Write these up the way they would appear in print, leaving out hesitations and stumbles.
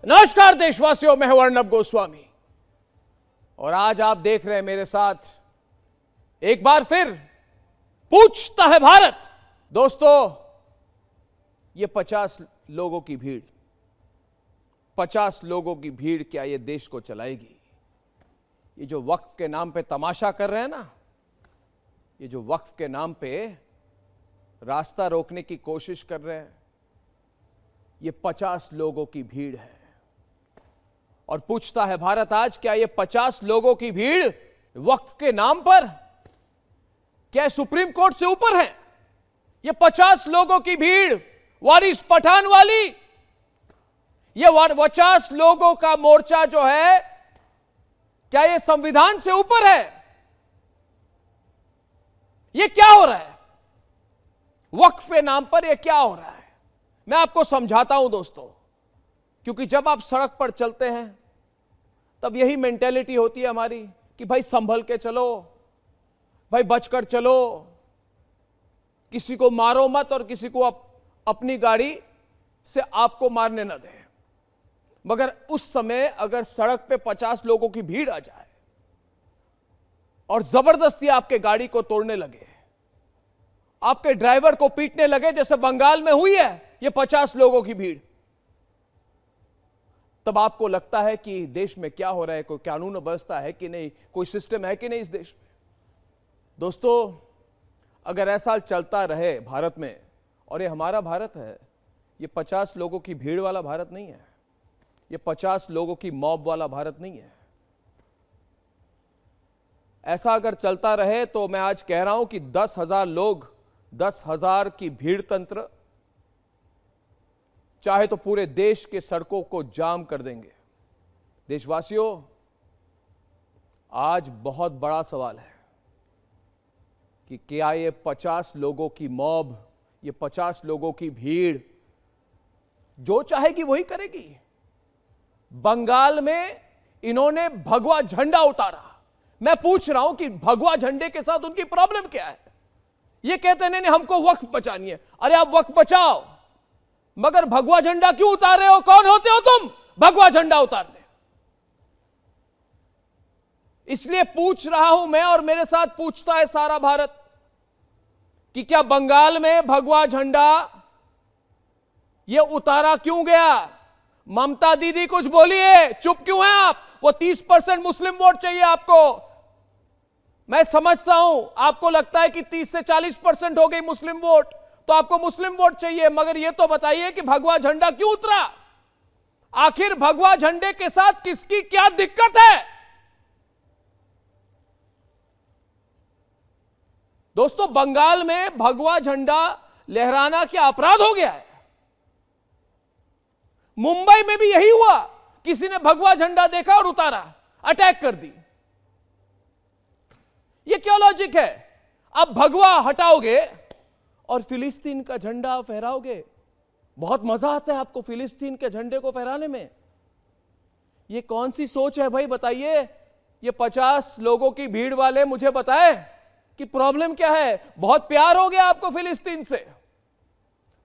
नमस्कार देशवासियों, मैं हूं अर्नब गोस्वामी और आज आप देख रहे हैं मेरे साथ एक बार फिर पूछता है भारत। दोस्तों, ये 50 लोगों की भीड़, 50 लोगों की भीड़ क्या ये देश को चलाएगी? ये जो वक्फ के नाम पे तमाशा कर रहे हैं ना, ये जो वक्फ के नाम पे रास्ता रोकने की कोशिश कर रहे हैं, ये 50 लोगों की भीड़ है। और पूछता है भारत आज, क्या ये 50 लोगों की भीड़ वक्फ के नाम पर क्या सुप्रीम कोर्ट से ऊपर है? ये 50 लोगों की भीड़ वारिस पठान वाली, ये 50 लोगों का मोर्चा जो है, क्या ये संविधान से ऊपर है? ये क्या हो रहा है वक्फ के नाम पर? ये क्या हो रहा है? मैं आपको समझाता हूं दोस्तों, क्योंकि जब आप सड़क पर चलते हैं तब यही मेंटेलिटी होती है हमारी कि भाई संभल के चलो, भाई बचकर चलो, किसी को मारो मत और किसी को अपनी गाड़ी से आपको मारने न दे। मगर उस समय अगर सड़क पे 50 लोगों की भीड़ आ जाए और जबरदस्ती आपके गाड़ी को तोड़ने लगे, आपके ड्राइवर को पीटने लगे, जैसे बंगाल में हुई है ये 50 लोगों की भीड़, तब आपको लगता है कि देश में क्या हो रहा है, कोई कानून व्यवस्था है कि नहीं, कोई सिस्टम है कि नहीं इस देश में। दोस्तों, अगर ऐसा चलता रहे भारत में, और ये हमारा भारत है, ये 50 लोगों की भीड़ वाला भारत नहीं है, ये 50 लोगों की मॉब वाला भारत नहीं है। ऐसा अगर चलता रहे तो मैं आज कह रहा हूं कि 10,000 लोग, 10,000 की भीड़ तंत्र चाहे तो पूरे देश के सड़कों को जाम कर देंगे। देशवासियों, आज बहुत बड़ा सवाल है कि क्या ये 50 लोगों की मॉब, ये 50 लोगों की भीड़ जो चाहेगी वही करेगी? बंगाल में इन्होंने भगवा झंडा उतारा। मैं पूछ रहा हूं कि भगवा झंडे के साथ उनकी प्रॉब्लम क्या है? ये कहते नहीं हमको वक्फ बचानी है। अरे आप वक्फ बचाओ, मगर भगवा झंडा क्यों उतार रहे हो? कौन होते हो तुम भगवा झंडा उतारने? इसलिए पूछ रहा हूं मैं, और मेरे साथ पूछता है सारा भारत, कि क्या बंगाल में भगवा झंडा ये उतारा क्यों गया? ममता दीदी कुछ बोलिए, चुप क्यों हैं आप? वो 30% मुस्लिम वोट चाहिए आपको। मैं समझता हूं आपको लगता है कि 30 से 40% हो गई मुस्लिम वोट, तो आपको मुस्लिम वोट चाहिए, मगर यह तो बताइए कि भगवा झंडा क्यों उतरा? आखिर भगवा झंडे के साथ किसकी क्या दिक्कत है? दोस्तों, बंगाल में भगवा झंडा लहराना क्या अपराध हो गया है? मुंबई में भी यही हुआ, किसी ने भगवा झंडा देखा और उतारा, अटैक कर दी। यह क्या लॉजिक है? अब भगवा हटाओगे और फिलिस्तीन का झंडा फहराओगे। बहुत मजा आता है आपको फिलिस्तीन के झंडे को फहराने में। यह कौन सी सोच है भाई, बताइए? ये 50 लोगों की भीड़ वाले मुझे बताए कि प्रॉब्लम क्या है? बहुत प्यार हो गया आपको फिलिस्तीन से,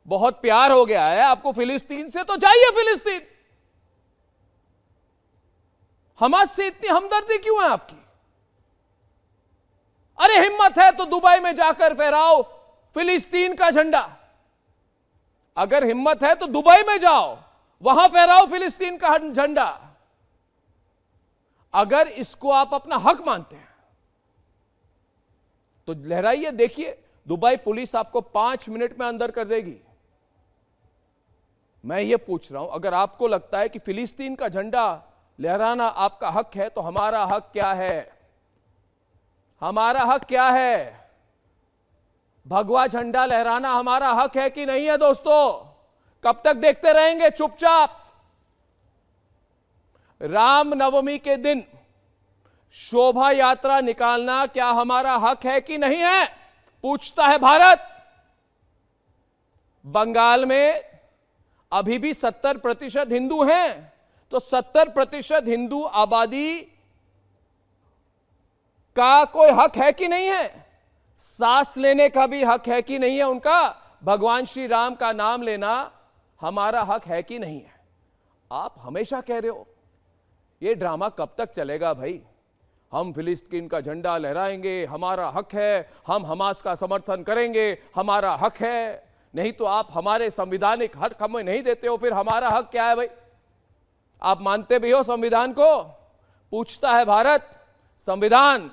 बहुत प्यार हो गया है आपको फिलिस्तीन से, तो जाइए फिलिस्तीन। हमास से इतनी हमदर्दी क्यों है आपकी? अरे हिम्मत है तो दुबई में जाकर फहराओ फिलिस्तीन का झंडा। अगर हिम्मत है तो दुबई में जाओ, वहां फहराओ फिलिस्तीन का झंडा। अगर इसको आप अपना हक मानते हैं तो लहराइए। देखिए, दुबई पुलिस आपको 5 मिनट में अंदर कर देगी। मैं ये पूछ रहा हूं, अगर आपको लगता है कि फिलिस्तीन का झंडा लहराना आपका हक है, तो हमारा हक क्या है? हमारा हक क्या है? भगवा झंडा लहराना हमारा हक है कि नहीं है? दोस्तों, कब तक देखते रहेंगे चुपचाप? रामनवमी के दिन शोभा यात्रा निकालना क्या हमारा हक है कि नहीं है? पूछता है भारत। बंगाल में अभी भी 70% हिंदू हैं, तो 70% हिंदू आबादी का कोई हक है कि नहीं है? सांस लेने का भी हक है कि नहीं है उनका? भगवान श्री राम का नाम लेना हमारा हक है कि नहीं है? आप हमेशा कह रहे हो ये ड्रामा कब तक चलेगा भाई? हम फिलिस्तीन का झंडा लहराएंगे, हमारा हक है, हम हमास का समर्थन करेंगे, हमारा हक है। नहीं तो आप हमारे संवैधानिक हक हमें नहीं देते हो, फिर हमारा हक क्या है भाई? आप मानते भी हो संविधान को? पूछता है भारत, संविधान,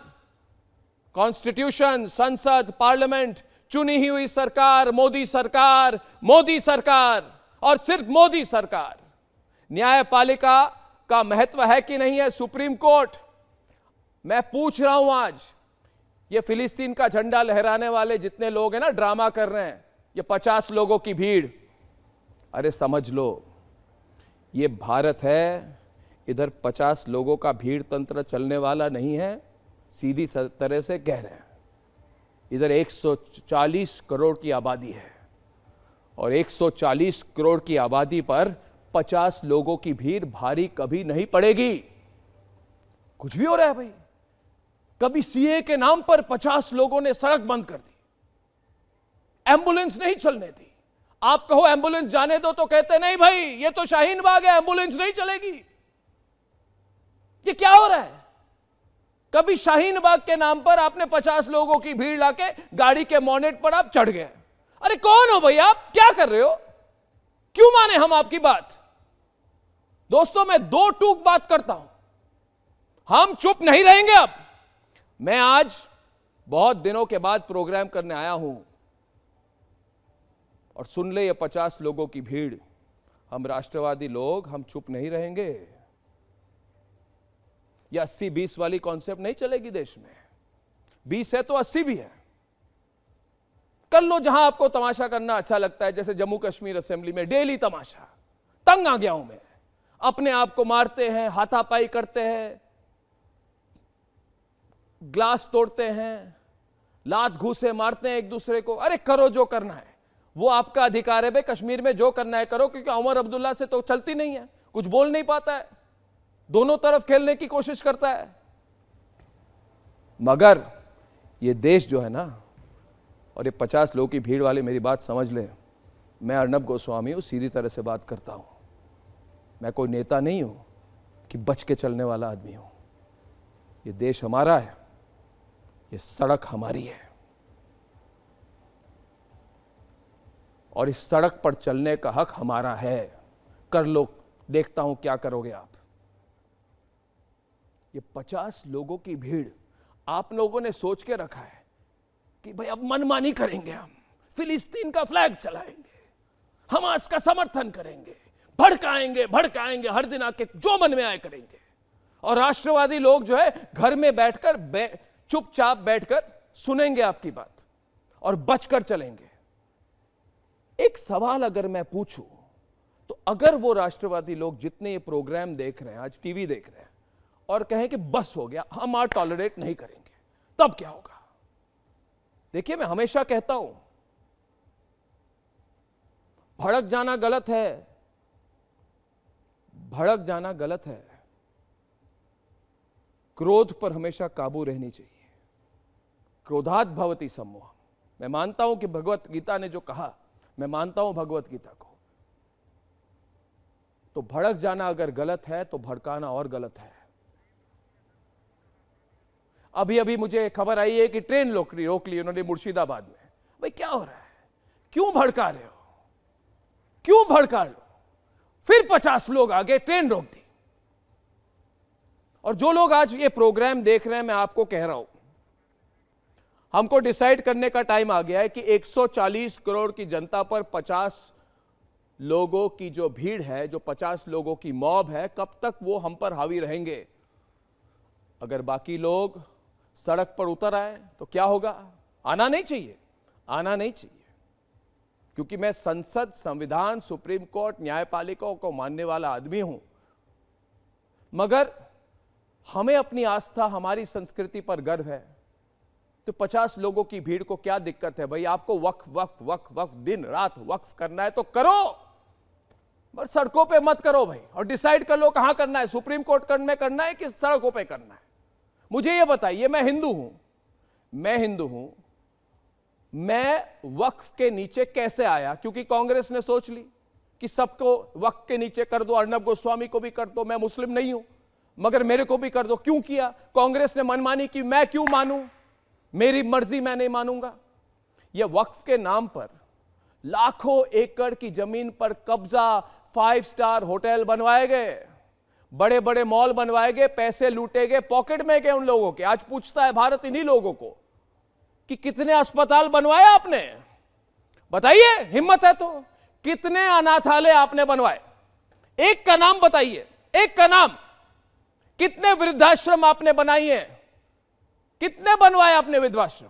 कॉन्स्टिट्यूशन, संसद, पार्लियामेंट, चुनी हुई सरकार, मोदी सरकार, मोदी सरकार और सिर्फ मोदी सरकार। न्यायपालिका का महत्व है कि नहीं है? Supreme court. मैं पूछ रहा हूं आज, ये फिलिस्तीन का झंडा लहराने वाले जितने लोग हैं ना, ड्रामा कर रहे हैं, ये 50 लोगों की भीड़, अरे समझ लो ये भारत है, इधर 50 लोगों का भीड़ तंत्र चलने वाला नहीं है। सीधी तरह से कह रहे हैं, इधर 140 करोड़ की आबादी है और 140 करोड़ की आबादी पर 50 लोगों की भीड़ भारी कभी नहीं पड़ेगी। कुछ भी हो रहा है भाई। कभी सीए के नाम पर 50 लोगों ने सड़क बंद कर दी, एम्बुलेंस नहीं चलने दी। आप कहो एम्बुलेंस जाने दो तो कहते नहीं भाई ये तो शाहीन बाग है, एम्बुलेंस नहीं चलेगी। ये क्या हो रहा है? कभी शाहीन बाग के नाम पर आपने 50 लोगों की भीड़ लाके गाड़ी के मोनेट पर आप चढ़ गए। अरे कौन हो भाई आप? क्या कर रहे हो? क्यों माने हम आपकी बात? दोस्तों मैं दो टूक बात करता हूं, हम चुप नहीं रहेंगे। अब मैं आज बहुत दिनों के बाद प्रोग्राम करने आया हूं और सुन ले ये 50 लोगों की भीड़, हम राष्ट्रवादी लोग हम चुप नहीं रहेंगे। ये 80-20 वाली कॉन्सेप्ट नहीं चलेगी देश में। 20 है तो 80 भी है। कर लो जहां आपको तमाशा करना अच्छा लगता है, जैसे जम्मू कश्मीर असेंबली में डेली तमाशा। तंग आ गया हूं मैं। अपने आप को मारते हैं, हाथापाई करते हैं, ग्लास तोड़ते हैं, लात घूसे मारते हैं एक दूसरे को। अरे करो जो करना है, वो आपका अधिकार है भाई। कश्मीर में जो करना है करो, क्योंकि उमर अब्दुल्ला से तो चलती नहीं है, कुछ बोल नहीं पाता है, दोनों तरफ खेलने की कोशिश करता है। मगर ये देश जो है ना, और ये 50 लोगों की भीड़ वाले मेरी बात समझ ले, मैं अर्नब गोस्वामी हूं, सीधी तरह से बात करता हूं। मैं कोई नेता नहीं हूं कि बच के चलने वाला आदमी हूं। ये देश हमारा है, ये सड़क हमारी है और इस सड़क पर चलने का हक हमारा है। कर लो, देखता हूं क्या करोगे आप। ये 50 लोगों की भीड़, आप लोगों ने सोच के रखा है कि भाई अब मनमानी करेंगे, हम फिलिस्तीन का फ्लैग चलाएंगे, हमास का समर्थन करेंगे, भड़काएंगे भड़काएंगे, हर दिन आके जो मन में आए करेंगे। और राष्ट्रवादी लोग जो है घर में बैठकर चुपचाप बैठकर सुनेंगे आपकी बात और बचकर चलेंगे। एक सवाल अगर मैं पूछूं तो अगर वो राष्ट्रवादी लोग जितने ये प्रोग्राम देख रहे हैं, आज टीवी देख रहे हैं, और कहें कि बस हो गया, हम और टॉलरेट नहीं करेंगे, तब क्या होगा? देखिए मैं हमेशा कहता हूं, भड़क जाना गलत है, भड़क जाना गलत है। क्रोध पर हमेशा काबू रहनी चाहिए। क्रोधात् भवति सम्मोहः। मैं मानता हूं कि भगवत गीता ने जो कहा, मैं मानता हूं भगवत गीता को, तो भड़क जाना अगर गलत है तो भड़काना और गलत है। अभी अभी मुझे खबर आई है कि ट्रेन रोक ली उन्होंने मुर्शिदाबाद में। भाई क्या हो रहा है? क्यों भड़का रहे हो? क्यों भड़का लो? फिर 50 लोग आगे ट्रेन रोक दी। और जो लोग आज ये प्रोग्राम देख रहे हैं, मैं आपको कह रहा हूं, हमको डिसाइड करने का टाइम आ गया है कि 140 करोड़ की जनता पर 50 लोगों की जो भीड़ है, जो 50 लोगों की मॉब है, कब तक वो हम पर हावी रहेंगे। अगर बाकी लोग सड़क पर उतर आए तो क्या होगा? आना नहीं चाहिए, आना नहीं चाहिए, क्योंकि मैं संसद, संविधान, सुप्रीम कोर्ट, न्यायपालिका को मानने वाला आदमी हूं। मगर हमें अपनी आस्था, हमारी संस्कृति पर गर्व है। तो 50 लोगों की भीड़ को क्या दिक्कत है भाई? आपको वक्फ वक्फ वक्फ वक्फ दिन रात वक्फ करना है तो करो, पर सड़कों पे मत करो भाई। और डिसाइड कर लो कहां करना है, सुप्रीम कोर्ट में करना है कि सड़कों पे करना है। मुझे ये बताइए, मैं हिंदू हूं, मैं वक्फ के नीचे कैसे आया? क्योंकि कांग्रेस ने सोच ली, कि सबको वक्फ के नीचे कर दो, अर्नब गोस्वामी को भी कर दो, मैं मुस्लिम नहीं हूं मगर मेरे को भी कर दो। क्यों किया? कांग्रेस ने मनमानी की, मैं क्यों मानूं? मेरी मर्जी, मैं नहीं मानूंगा। यह वक्फ के नाम पर लाखों एकड़ की जमीन पर कब्जा, 5 स्टार होटल बनवाए गए, बड़े बड़े मॉल बनवाए गए, पैसे लूटे गए, पॉकेट में गए उन लोगों के। आज पूछता है भारत इन्हीं लोगों को कि कितने अस्पताल बनवाए आपने, बताइए, हिम्मत है तो। कितने अनाथालय आपने बनवाए? एक का नाम बताइए, एक का नाम। कितने वृद्धाश्रम आपने बनाई है? कितने बनवाए आपने वृद्धाश्रम?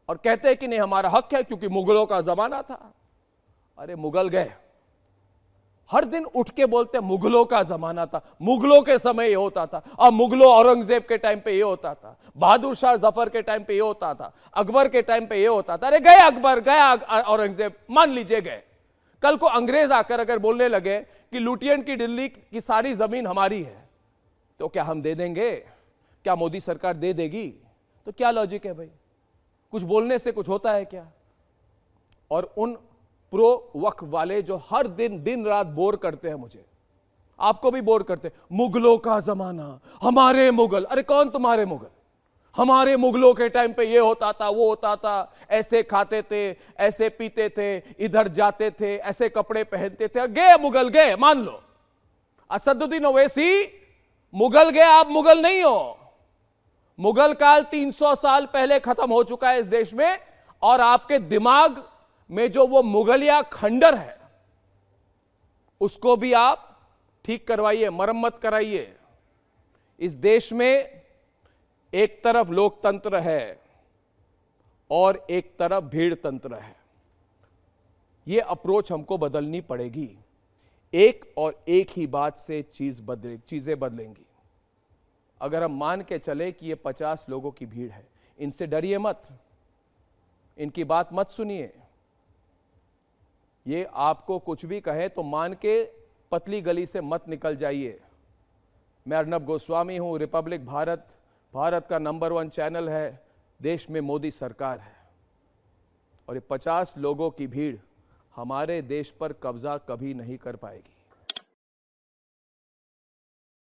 और कहते हैं कि नहीं हमारा हक है क्योंकि मुगलों का जमाना था। अरे मुगल गए, हर दिन उठ के बोलते मुगलों का जमाना था, मुगलों के समय ये होता था। अब मुगलों औरंगजेब के टाइम पे ये होता था, बहादुर शाह जफर के टाइम पे ये होता था, अकबर के टाइम पे ये होता था। अरे गए अकबर, गया औरंगजेब, मान लीजिए गए। कल को अंग्रेज आकर अगर बोलने लगे कि लुटियन की दिल्ली की सारी जमीन हमारी है, तो क्या हम दे देंगे? क्या मोदी सरकार दे देगी? तो क्या लॉजिक है भाई? कुछ बोलने से कुछ होता है क्या? और उन प्रो वक्फ वाले जो हर दिन दिन रात बोर करते हैं मुझे, आपको भी बोर करते हैं, मुगलों का जमाना, हमारे मुगल। अरे कौन तुम्हारे मुगल? हमारे मुगलों के टाइम पे ये होता था, वो होता था, ऐसे खाते थे, ऐसे पीते थे, इधर जाते थे, ऐसे कपड़े पहनते थे। गए मुगल, गए, मान लो। असदुद्दीन ओवैसी मुगल गए, आप मुगल नहीं हो। मुगल काल 300 साल पहले खत्म हो चुका है इस देश में, और आपके दिमाग में जो वो मुगलिया खंडर है उसको भी आप ठीक करवाइए, मरम्मत कराइए। इस देश में एक तरफ लोकतंत्र है और एक तरफ भीड़ तंत्र है। ये अप्रोच हमको बदलनी पड़ेगी। एक और एक ही बात से चीजें बदलेंगी। अगर हम मान के चले कि ये 50 लोगों की भीड़ है, इनसे डरिए मत, इनकी बात मत सुनिए। ये आपको कुछ भी कहे तो मान के पतली गली से मत निकल जाइए। मैं अर्नब गोस्वामी हूं, रिपब्लिक भारत, भारत का नंबर 1 चैनल है, देश में मोदी सरकार है, और ये 50 लोगों की भीड़ हमारे देश पर कब्जा कभी नहीं कर पाएगी।